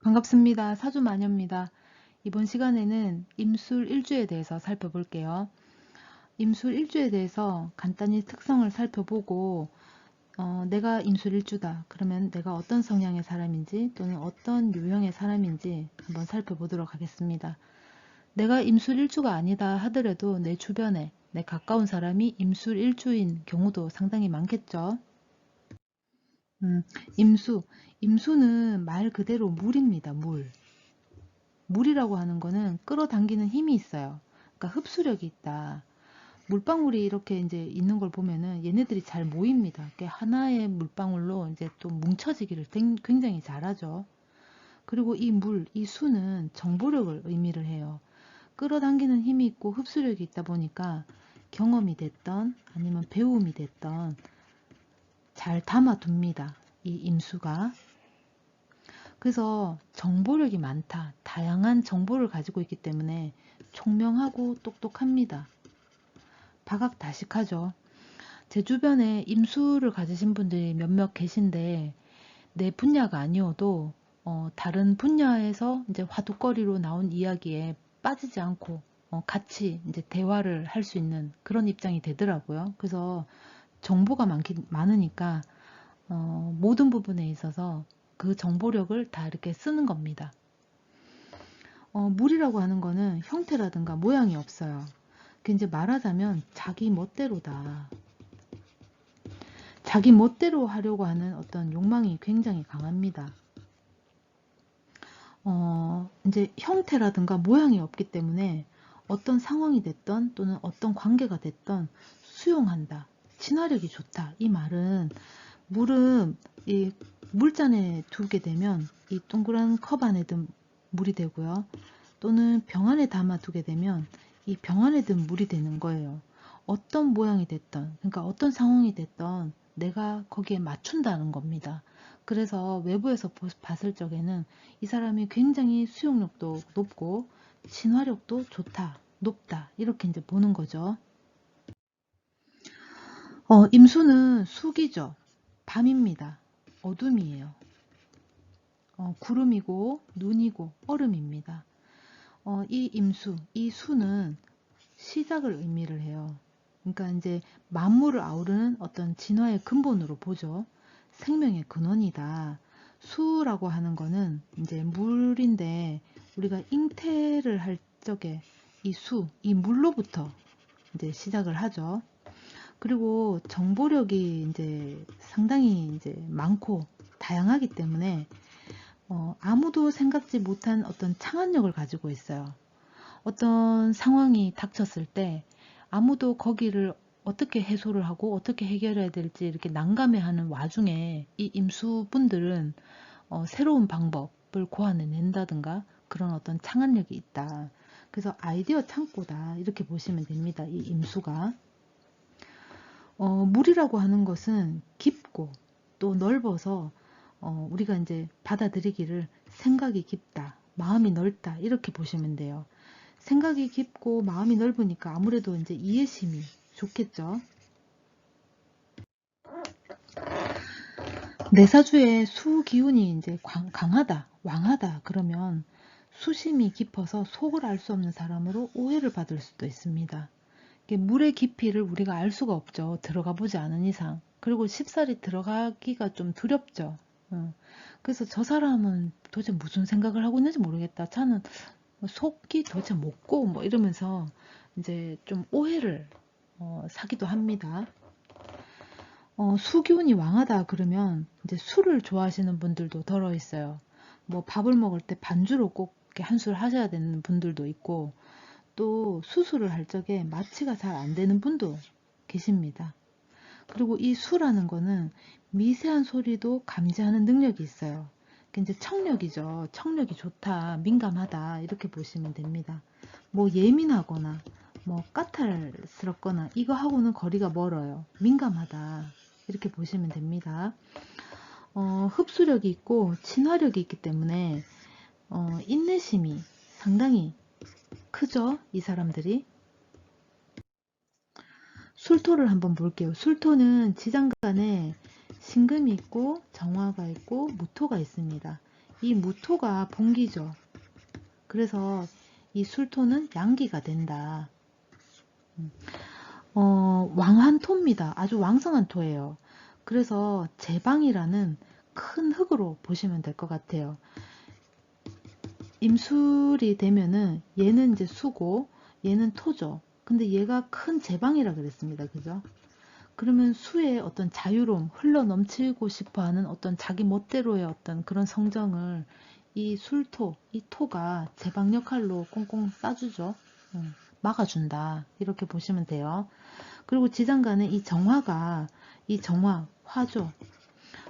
반갑습니다. 사주마녀입니다. 이번 시간에는 임술일주에 대해서 살펴볼게요. 임술일주에 대해서 간단히 특성을 살펴보고 내가 임술일주다. 그러면 내가 어떤 성향의 사람인지 또는 어떤 유형의 사람인지 한번 살펴보도록 하겠습니다. 내가 임술일주가 아니다 하더라도 내 주변에 내 가까운 사람이 임술일주인 경우도 상당히 많겠죠. 임수. 임수는 말 그대로 물입니다. 물. 물이라고 하는 거는 끌어당기는 힘이 있어요. 그러니까 흡수력이 있다. 물방울이 이렇게 이제 있는 걸 보면은 얘네들이 잘 모입니다. 이렇게 하나의 물방울로 이제 또 뭉쳐지기를 굉장히 잘하죠. 그리고 이 물, 이 수는 정보력을 의미를 해요. 끌어당기는 힘이 있고 흡수력이 있다 보니까 경험이 됐던 아니면 배움이 됐던 잘 담아둡니다. 이 임수가. 그래서 정보력이 많다. 다양한 정보를 가지고 있기 때문에 총명하고 똑똑합니다. 박학다식하죠. 제 주변에 임수를 가지신 분들이 몇몇 계신데 내 분야가 아니어도 다른 분야에서 이제 화두거리로 나온 이야기에 빠지지 않고 같이 이제 대화를 할 수 있는 그런 입장이 되더라고요. 그래서 정보가 많으니까 모든 부분에 있어서 그 정보력을 다 이렇게 쓰는 겁니다. 물이라고 하는 거는 형태라든가 모양이 없어요. 이제 말하자면 자기 멋대로다. 자기 멋대로 하려고 하는 어떤 욕망이 굉장히 강합니다. 이제 형태라든가 모양이 없기 때문에 어떤 상황이 됐던 또는 어떤 관계가 됐던 수용한다. 친화력이 좋다. 이 말은 물은 이 물잔에 두게 되면 이 동그란 컵 안에 든 물이 되고요. 또는 병 안에 담아 두게 되면 이 병 안에 든 물이 되는 거예요. 어떤 모양이 됐던, 그러니까 어떤 상황이 됐던 내가 거기에 맞춘다는 겁니다. 그래서 외부에서 봤을 적에는 이 사람이 굉장히 수용력도 높고 친화력도 좋다, 높다 이렇게 이제 보는 거죠. 임수는 수기죠. 밤입니다. 어둠이에요. 구름이고 눈이고 얼음입니다. 이 임수, 이 수는 시작을 의미를 해요. 그러니까 이제 만물을 아우르는 어떤 진화의 근본으로 보죠. 생명의 근원이다. 수라고 하는 거는 이제 물인데 우리가 잉태를 할 적에 이 수, 이 물로부터 이제 시작을 하죠. 그리고 정보력이 이제 상당히 이제 많고 다양하기 때문에 아무도 생각지 못한 어떤 창안력을 가지고 있어요. 어떤 상황이 닥쳤을 때 아무도 거기를 어떻게 해소를 하고 어떻게 해결해야 될지 이렇게 난감해하는 와중에 이 임수분들은 새로운 방법을 고안해낸다든가 그런 어떤 창안력이 있다. 그래서 아이디어 창고다 이렇게 보시면 됩니다. 이 임수가. 물이라고 하는 것은 깊고 또 넓어서 우리가 이제 받아들이기를 생각이 깊다, 마음이 넓다 이렇게 보시면 돼요. 생각이 깊고 마음이 넓으니까 아무래도 이제 이해심이 좋겠죠. 내사주에 수 기운이 이제 강하다, 왕하다 그러면 수심이 깊어서 속을 알 수 없는 사람으로 오해를 받을 수도 있습니다. 물의 깊이를 우리가 알 수가 없죠. 들어가 보지 않은 이상. 그리고 쉽사리 들어가기가 좀 두렵죠. 그래서 저 사람은 도대체 무슨 생각을 하고 있는지 모르겠다. 저는 속이 도대체 뭐고 뭐 이러면서 이제 좀 오해를 사기도 합니다. 수기운이 왕하다 그러면 이제 술을 좋아하시는 분들도 덜어 있어요. 뭐 밥을 먹을 때 반주로 꼭 한 술 하셔야 되는 분들도 있고 또 수술을 할 적에 마취가 잘 안 되는 분도 계십니다. 그리고 이 수라는 거는 미세한 소리도 감지하는 능력이 있어요. 이제 청력이죠. 청력이 좋다, 민감하다 이렇게 보시면 됩니다. 뭐 예민하거나 뭐 까탈스럽거나 이거하고는 거리가 멀어요. 민감하다 이렇게 보시면 됩니다. 흡수력이 있고 친화력이 있기 때문에 인내심이 상당히 크죠. 이 사람들이. 술토를 한번 볼게요. 술토는 지장간에 신금이 있고 정화가 있고 무토가 있습니다. 이 무토가 본기죠. 그래서 이 술토는 양기가 된다. 왕한토입니다. 아주 왕성한 토예요. 그래서 제방이라는 큰 흙으로 보시면 될 것 같아요. 임술이 되면은 얘는 이제 수고, 얘는 토죠. 근데 얘가 큰 제방이라 그랬습니다. 그죠? 그러면 수의 어떤 자유로움, 흘러 넘치고 싶어 하는 어떤 자기 멋대로의 어떤 그런 성정을 이 술토, 이 토가 제방 역할로 꽁꽁 싸주죠. 막아준다. 이렇게 보시면 돼요. 그리고 지장간에 이 정화가, 이 정화, 화죠.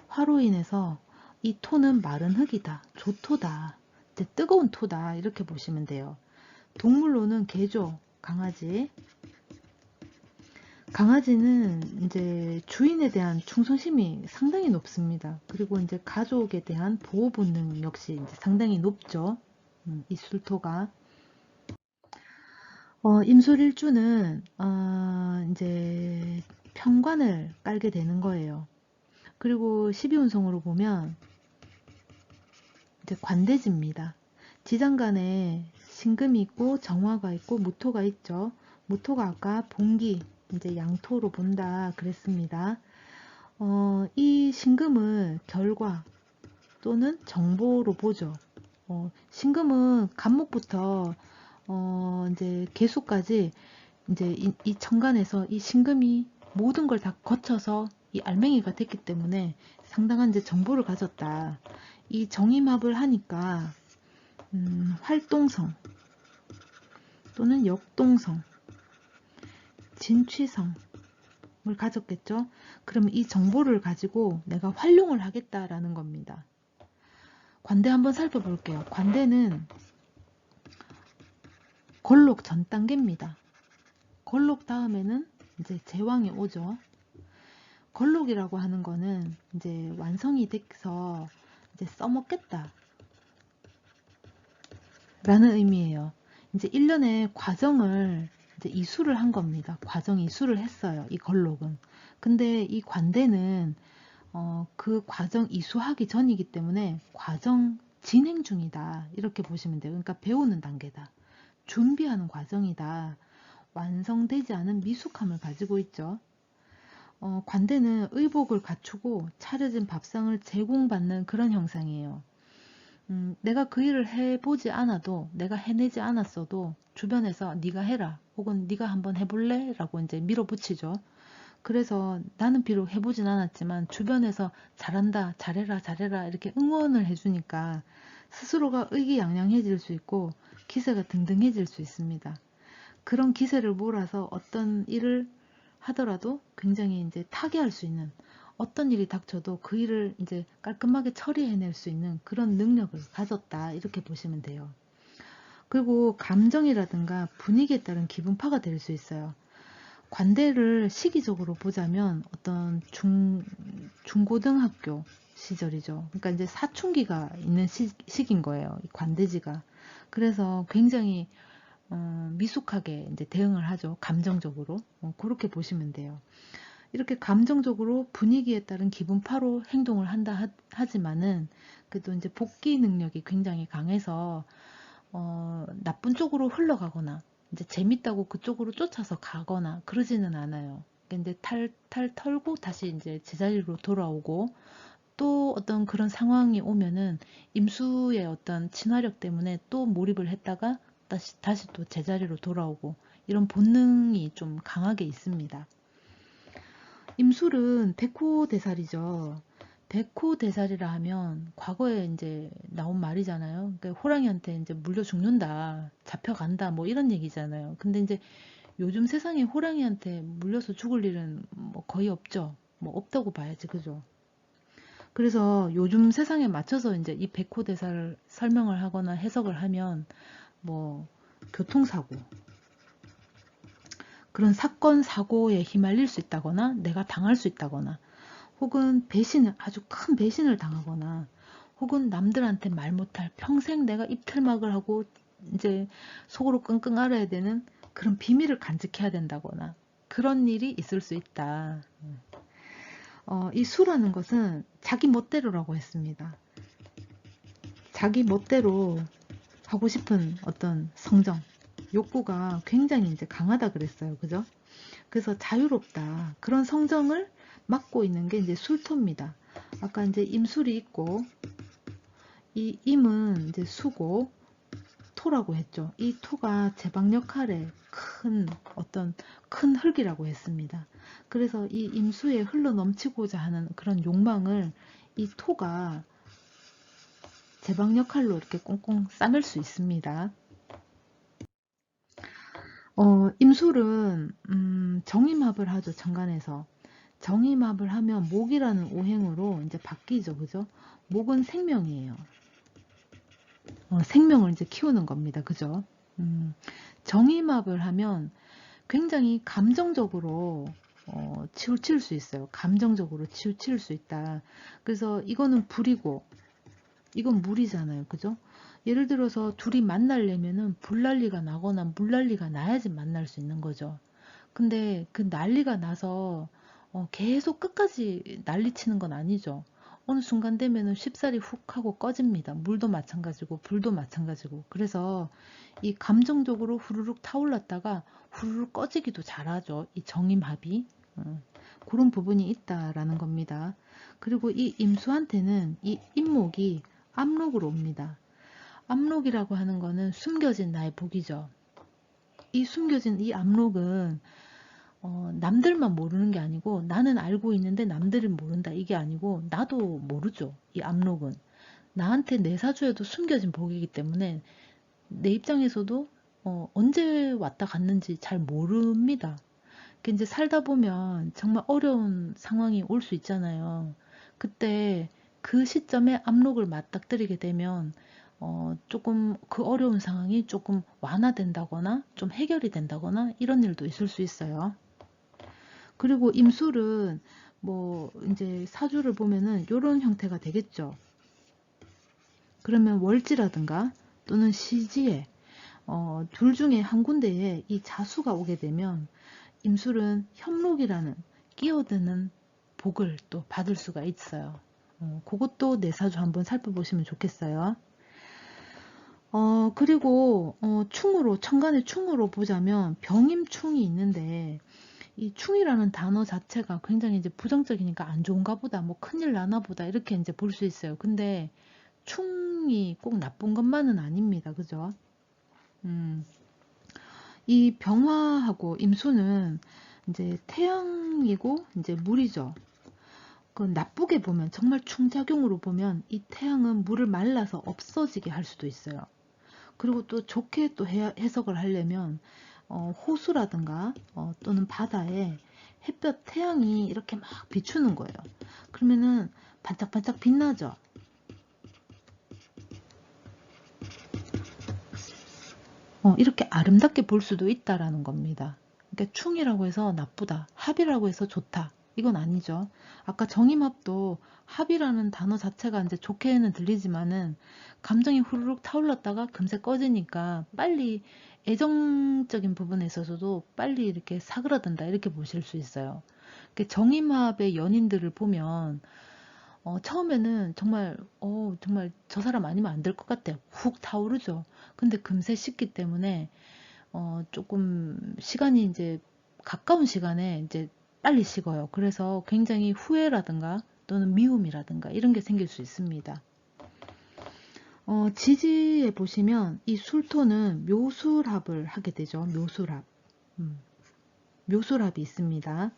화로 인해서 이 토는 마른 흙이다. 조토다. 이제 뜨거운 토다. 이렇게 보시면 돼요. 동물로는 개죠. 강아지. 강아지는 이제 주인에 대한 충성심이 상당히 높습니다. 그리고 이제 가족에 대한 보호 본능 역시 이제 상당히 높죠. 이 술토가. 임술일주는 이제 평관을 깔게 되는 거예요. 그리고 12운성으로 보면 이제 관대지입니다. 지장간에 신금이 있고 정화가 있고 무토가 있죠. 무토가 아까 본기, 이제 양토로 본다 그랬습니다. 이 신금을 결과 또는 정보로 보죠. 신금은 간목부터 이제 개수까지 이제 이 천간에서 이 신금이 모든 걸 다 거쳐서 이 알맹이가 됐기 때문에 상당한 이제 정보를 가졌다. 이 정임합을 하니까 활동성 또는 역동성, 진취성을 가졌겠죠. 그러면 이 정보를 가지고 내가 활용을 하겠다라는 겁니다. 관대 한번 살펴볼게요. 관대는 걸록 전 단계입니다. 걸록 다음에는 이제 제왕이 오죠. 걸록이라고 하는 거는 이제 완성이 돼서 이제 써먹겠다 라는 의미예요. 이제 1년의 과정을 이제 이수를 한 겁니다. 과정 이수를 했어요. 이 걸록은. 근데 이 관대는 그 과정 이수하기 전이기 때문에 과정 진행 중이다. 이렇게 보시면 돼요. 그러니까 배우는 단계다. 준비하는 과정이다. 완성되지 않은 미숙함을 가지고 있죠. 관대는 의복을 갖추고 차려진 밥상을 제공받는 그런 형상이에요. 내가 그 일을 해보지 않아도, 내가 해내지 않았어도 주변에서 네가 해라 혹은 네가 한번 해볼래? 라고 이제 밀어붙이죠. 그래서 나는 비록 해보진 않았지만 주변에서 잘한다, 잘해라, 잘해라 이렇게 응원을 해주니까 스스로가 의기양양해질 수 있고 기세가 등등해질 수 있습니다. 그런 기세를 몰아서 어떤 일을 하더라도 굉장히 이제 타개할 수 있는, 어떤 일이 닥쳐도 그 일을 이제 깔끔하게 처리해낼 수 있는 그런 능력을 가졌다 이렇게 보시면 돼요. 그리고 감정이라든가 분위기에 따른 기분파가 될 수 있어요. 관대를 시기적으로 보자면 어떤 중고등학교 시절이죠. 그러니까 이제 사춘기가 있는 시기인 거예요. 이 관대지가. 그래서 굉장히 미숙하게 이제 대응을 하죠. 감정적으로. 그렇게 보시면 돼요. 이렇게 감정적으로 분위기에 따른 기분파로 행동을 한다 하지만은 그래도 이제 복귀 능력이 굉장히 강해서 나쁜 쪽으로 흘러가거나 이제 재밌다고 그쪽으로 쫓아서 가거나 그러지는 않아요. 근데 탈 털고 다시 이제 제자리로 돌아오고 또 어떤 그런 상황이 오면은 임수의 어떤 친화력 때문에 또 몰입을 했다가 다시 또 제자리로 돌아오고 이런 본능이 좀 강하게 있습니다. 임술은 백호대살이죠. 백호대살이라 하면 과거에 이제 나온 말이잖아요. 그러니까 호랑이한테 이제 물려 죽는다, 잡혀간다, 뭐 이런 얘기잖아요. 근데 이제 요즘 세상에 호랑이한테 물려서 죽을 일은 뭐 거의 없죠. 뭐 없다고 봐야지, 그죠? 그래서 요즘 세상에 맞춰서 이제 이 백호대사를 설명을 하거나 해석을 하면 뭐 교통사고, 그런 사건 사고에 휘말릴 수 있다거나 내가 당할 수 있다거나 혹은 배신을, 아주 큰 배신을 당하거나 혹은 남들한테 말 못할, 평생 내가 입틀막을 하고 이제 속으로 끙끙 앓아야 되는 그런 비밀을 간직해야 된다거나 그런 일이 있을 수 있다. 이 수라는 것은 자기 멋대로라고 했습니다. 자기 멋대로 하고 싶은 어떤 성정, 욕구가 굉장히 이제 강하다 그랬어요. 그죠? 그래서 자유롭다. 그런 성정을 맡고 있는 게 이제 술토입니다. 아까 이제 임술이 있고, 이 임은 이제 수고, 토라고 했죠. 이 토가 제방 역할의 큰 흙이라고 했습니다. 그래서 이 임수에 흘러 넘치고자 하는 그런 욕망을 이 토가 제방 역할로 이렇게 꽁꽁 싸맬 수 있습니다. 임술은 정임합을 하죠. 천간에서. 정임합을 하면 목이라는 오행으로 이제 바뀌죠. 그죠? 목은 생명이에요. 생명을 이제 키우는 겁니다. 그죠? 정임합을 하면 굉장히 감정적으로 치우칠 수 있어요. 감정적으로 치우칠 수 있다. 그래서 이거는 불이고 이건 물이잖아요. 그죠? 예를 들어서 둘이 만나려면은 불난리가 나거나 물난리가 나야지 만날 수 있는 거죠. 근데 그 난리가 나서 계속 끝까지 난리치는 건 아니죠. 어느 순간 되면은 쉽사리 훅 하고 꺼집니다. 물도 마찬가지고 불도 마찬가지고. 그래서 이 감정적으로 후루룩 타올랐다가 후루룩 꺼지기도 잘하죠. 이 정임합이. 그런 부분이 있다라는 겁니다. 그리고 이 임수한테는 이 임목이 압록으로 옵니다. 압록이라고 하는 거는 숨겨진 나의 복이죠. 이 숨겨진 이 압록은 남들만 모르는 게 아니고 나는 알고 있는데 남들은 모른다 이게 아니고 나도 모르죠. 이 압록은 나한테 내 사주에도 숨겨진 복이기 때문에 내 입장에서도 언제 왔다 갔는지 잘 모릅니다. 이제 살다 보면 정말 어려운 상황이 올 수 있잖아요. 그때 그 시점에 압록을 맞닥뜨리게 되면 조금 그 어려운 상황이 조금 완화된다거나 좀 해결이 된다거나 이런 일도 있을 수 있어요. 그리고 임술은 뭐 이제 사주를 보면은 이런 형태가 되겠죠. 그러면 월지라든가 또는 시지에 둘 중에 한 군데에 이 자수가 오게 되면 임술은 현록이라는 끼어드는 복을 또 받을 수가 있어요. 그것도 내 사주 한번 살펴보시면 좋겠어요. 그리고 충으로 천간의 충으로 보자면 병임충이 있는데 이 충이라는 단어 자체가 굉장히 이제 부정적이니까 안 좋은가 보다, 뭐 큰일 나나 보다 이렇게 이제 볼 수 있어요. 근데 충이 꼭 나쁜 것만은 아닙니다. 그죠? 이 병화하고 임수는 이제 태양이고 이제 물이죠. 그 나쁘게 보면 정말 충작용으로 보면 이 태양은 물을 말라서 없어지게 할 수도 있어요. 그리고 또 좋게 또 해석을 하려면 호수라든가 또는 바다에 햇볕 태양이 이렇게 막 비추는 거예요. 그러면은 반짝반짝 빛나죠. 이렇게 아름답게 볼 수도 있다라는 겁니다. 그러니까 충이라고 해서 나쁘다, 합이라고 해서 좋다. 이건 아니죠. 아까 정임합도 합이라는 단어 자체가 이제 좋게는 들리지만은 감정이 후루룩 타올랐다가 금세 꺼지니까 빨리 애정적인 부분에 있어서도 빨리 이렇게 사그라든다 이렇게 보실 수 있어요. 정임합의 연인들을 보면 처음에는 정말 저 사람 아니면 안 될 것 같아요. 훅 타오르죠. 근데 금세 식기 때문에 조금 시간이 이제 가까운 시간에 이제 빨리 식어요. 그래서 굉장히 후회라든가 또는 미움이라든가 이런 게 생길 수 있습니다. 지지에 보시면 이 술토는 묘술합을 하게 되죠. 묘술합. 묘술합이 있습니다.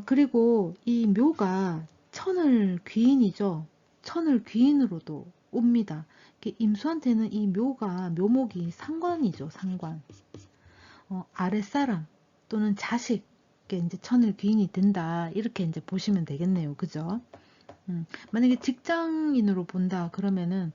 그리고 이 묘가 천을 귀인이죠. 천을 귀인으로도 옵니다. 임수한테는 이 묘가 묘목이 상관이죠. 상관. 아랫사람 또는 자식 이제 천을 귀인이 된다. 이렇게 이제 보시면 되겠네요. 그죠? 만약에 직장인으로 본다 그러면은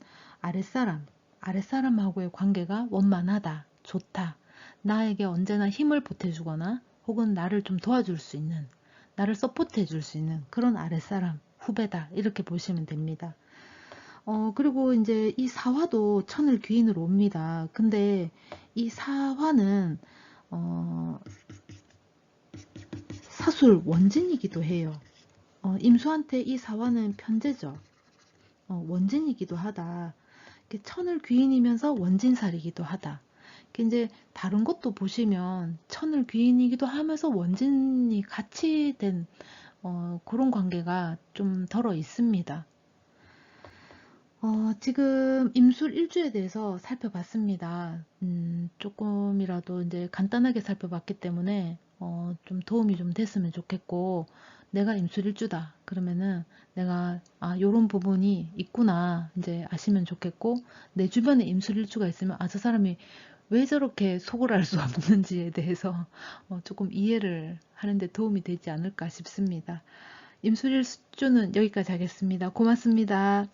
아랫사람하고의 관계가 원만하다. 좋다. 나에게 언제나 힘을 보태주거나 혹은 나를 좀 도와줄 수 있는 나를 서포트해 줄 수 있는 그런 아랫사람, 후배다. 이렇게 보시면 됩니다. 그리고 이제 이 사화도 천을 귀인으로 옵니다. 근데 이 사화는, 사술 원진이기도 해요. 임수한테 이 사화는 편제죠. 원진이기도 하다. 천을 귀인이면서 원진살이기도 하다. 이제 다른 것도 보시면 천을 귀인이기도 하면서 원진이 같이 된 그런 관계가 좀 덜어 있습니다. 지금 임술 일주에 대해서 살펴봤습니다. 조금이라도 이제 간단하게 살펴봤기 때문에 좀 도움이 좀 됐으면 좋겠고, 내가 임술 일주다 그러면은 내가 요런 부분이 있구나 이제 아시면 좋겠고, 내 주변에 임술 일주가 있으면 저 사람이 왜 저렇게 속을 알 수 없는지에 대해서 조금 이해를 하는데 도움이 되지 않을까 싶습니다. 임술 일주는 여기까지 하겠습니다. 고맙습니다.